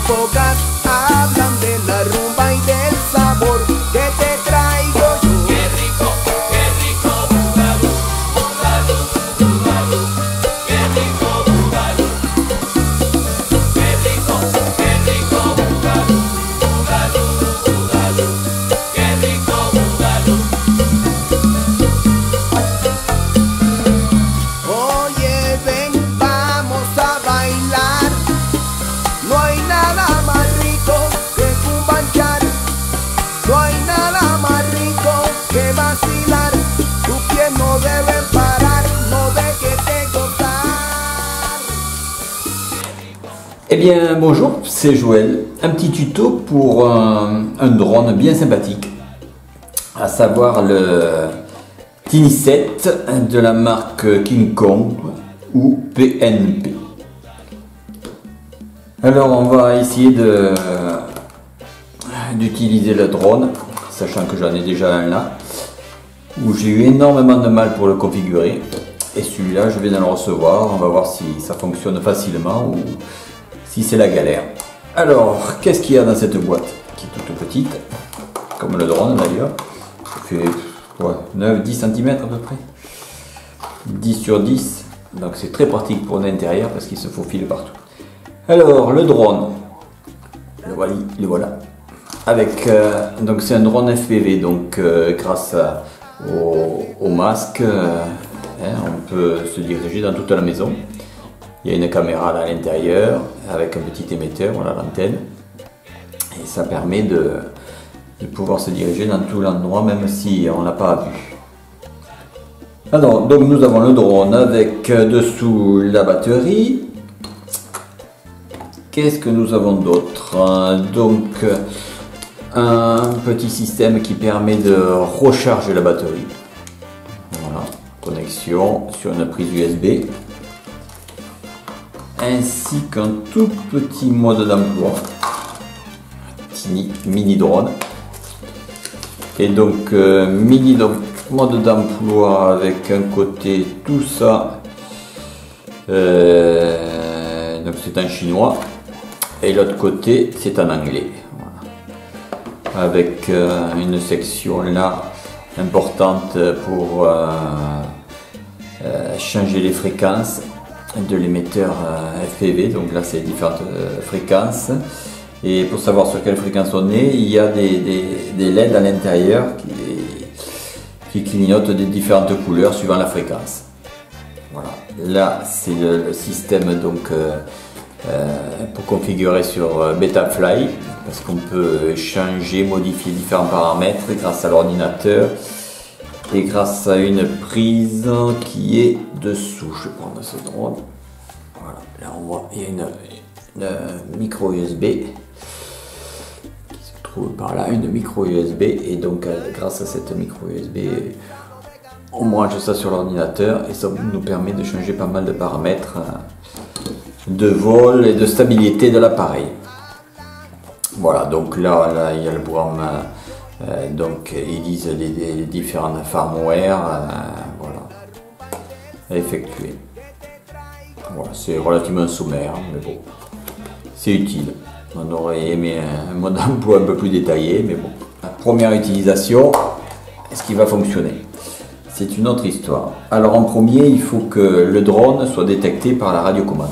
pocas hablan de la rumba y del sabor que te traigo yo. Qué rico bugalú, bugalú, bugalú. Qué rico bugalú. Qué rico bugalú, bugalú, bugalú. Qué rico bugalú. Oye, ven, vamos a bailar. No hay nada más rico que cumbanchar. No hay nada más rico que vacilar. Tus pies no deben parar, no dejes de gozar. Eh bien bonjour, c'est Joël. Un petit tuto pour un drone bien sympathique, à savoir le Tiny 7 de la marque King Kong ou PNP. Alors on va essayer d'utiliser le drone, sachant que j'en ai déjà un là, où j'ai eu énormément de mal pour le configurer. Et celui-là, je viens de le recevoir, on va voir si ça fonctionne facilement ou si c'est la galère. Alors, qu'est-ce qu'il y a dans cette boîte, qui est toute petite, comme le drone d'ailleurs. Ça fait 9-10 cm à peu près. 10 sur 10, donc c'est très pratique pour l'intérieur parce qu'il se faufile partout. Alors, le drone, le voilà. Avec, donc c'est un drone FPV, donc grâce au masque, on peut se diriger dans toute la maison. Il y a une caméra là à l'intérieur avec un petit émetteur, voilà l'antenne, et ça permet de pouvoir se diriger dans tout l'endroit même si on n'a pas vu. Alors, donc nous avons le drone avec dessous la batterie. Qu'est-ce que nous avons d'autre? Donc un petit système qui permet de recharger la batterie. Voilà, connexion sur une prise USB. Ainsi qu'un tout petit mode d'emploi. Mini drone. Et donc mode d'emploi avec un côté tout ça. Donc c'est en chinois. Et l'autre côté c'est en anglais. Voilà. Avec une section là importante pour changer les fréquences de l'émetteur FPV. Donc là c'est différentes fréquences. Et pour savoir sur quelle fréquence on est, il y a des LED à l'intérieur qui clignotent des différentes couleurs suivant la fréquence. Voilà. Là c'est le système donc pour configurer sur Betafly, parce qu'on peut changer, modifier différents paramètres grâce à l'ordinateur et grâce à une prise qui est dessous. Je vais prendre ce drone. Voilà, là on voit il y a une micro USB qui se trouve par là, une micro USB, et donc grâce à cette micro USB on branche ça sur l'ordinateur et ça nous permet de changer pas mal de paramètres de vol et de stabilité de l'appareil. Voilà, donc là il y a le programme, donc ils lisent les différents firmware, voilà, à effectuer. Voilà, c'est relativement sommaire, mais bon, c'est utile. On aurait aimé un mode d'emploi un peu plus détaillé, mais bon. La première utilisation, est-ce qu'il va fonctionner? C'est une autre histoire. Alors en premier, il faut que le drone soit détecté par la radiocommande.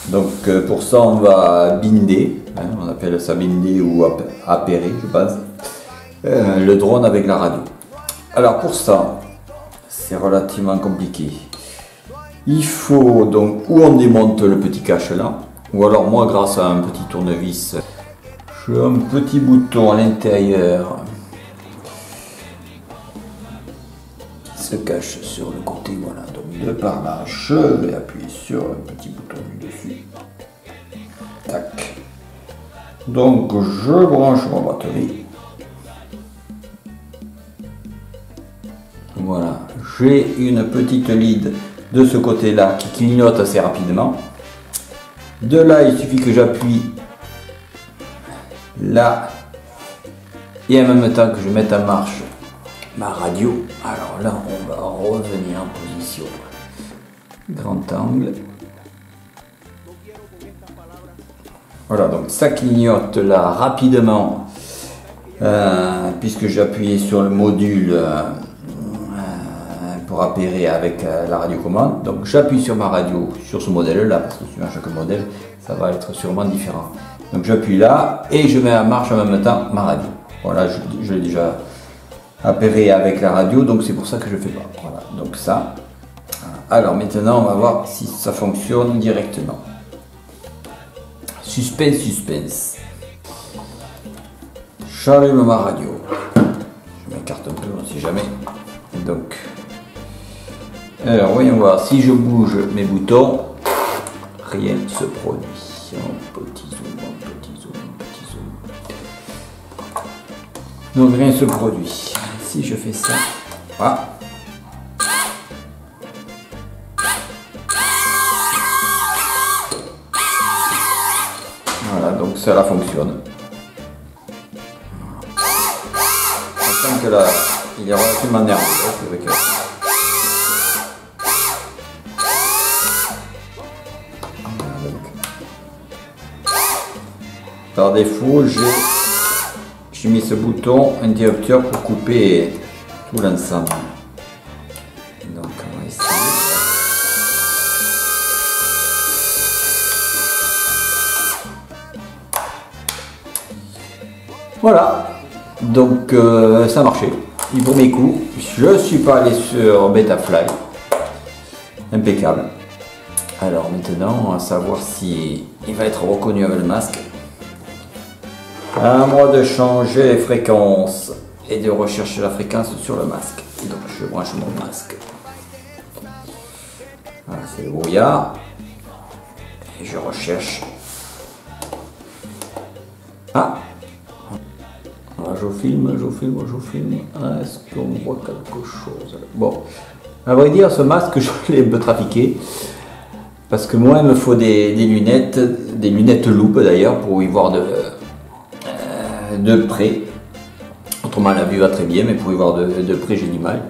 Donc pour ça, on va binder, on appelle ça binder ou appairer, je pense, le drone avec la radio. Alors pour ça, c'est relativement compliqué. Il faut donc, ou on démonte le petit cache là, ou alors moi grâce à un petit tournevis, j'ai un petit bouton à l'intérieur qui se cache sur le côté, voilà. Donc de par là, je vais appuyer sur un petit bouton dessus. Tac. Donc je branche ma batterie. Voilà, j'ai une petite lead de ce côté-là qui clignote assez rapidement. De là, il suffit que j'appuie là et en même temps que je mette en marche ma radio. Alors là, on va revenir en position grand angle. Voilà, donc ça clignote là rapidement, puisque j'ai appuyé sur le module pour appairer avec la radiocommande. Donc j'appuie sur ma radio, sur ce modèle là, parce que suivant chaque modèle, ça va être sûrement différent. Donc j'appuie là et je mets en marche en même temps ma radio. Voilà, je l'ai déjà appairé avec la radio, donc c'est pour ça que je fais pas. Voilà, donc ça. Alors maintenant, on va voir si ça fonctionne directement. Suspense, suspense. J'allume ma radio. Je m'écarte un peu, on ne sait jamais. Donc, alors voyons voir si je bouge mes boutons, rien ne se produit. Un petit zoom, un petit zoom, un petit zoom. Donc rien ne se produit. Si je fais ça, voilà. Voilà, donc cela fonctionne. On sent que là, il est relativement nerveux. C'est vrai que... Par défaut, j'ai mis ce bouton interrupteur pour couper tout l'ensemble. Donc on va essayer. Voilà, donc ça a marché. Du premier coup, je ne suis pas allé sur Betaflight. Impeccable. Alors maintenant, on va savoir si il va être reconnu avec le masque. À moi de changer les fréquences et de rechercher la fréquence sur le masque. Donc je branche mon masque. Voilà, c'est le brouillard. Et je recherche. Ah! Je filme. Est-ce qu'on voit quelque chose? Bon, à vrai dire, ce masque, je l'ai un peu trafiqué. Parce que moi, il me faut des lunettes loupe d'ailleurs, pour y voir de près. Autrement, la vue va très bien, mais pour y voir de près, j'ai du mal.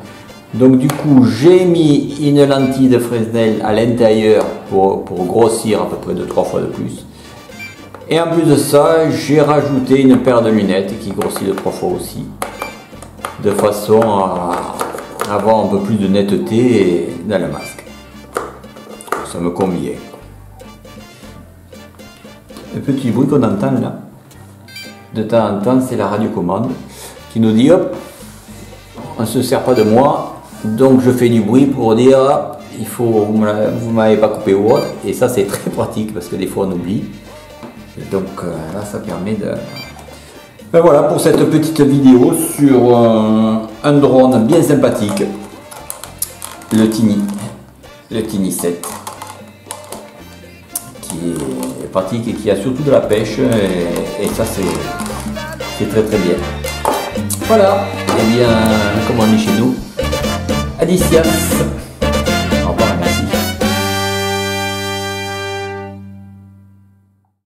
Donc du coup, j'ai mis une lentille de Fresnel à l'intérieur pour grossir à peu près de 3 fois de plus. Et en plus de ça, j'ai rajouté une paire de lunettes qui grossit de 3 fois aussi, de façon à avoir un peu plus de netteté dans le masque. Ça me convient. Le petit bruit qu'on entend là, de temps en temps, c'est la radiocommande qui nous dit hop, on ne se sert pas de moi, donc je fais du bruit pour dire hop, il faut, vous ne m'avez pas coupé ou autre. Et ça, c'est très pratique parce que des fois on oublie. Et donc là, ça permet de... Ben voilà pour cette petite vidéo sur un drone bien sympathique, le Tiny 7, qui est pratique et qui a surtout de la pêche, et ça c'est très très bien. Voilà, et bien comme on dit chez nous, adicias.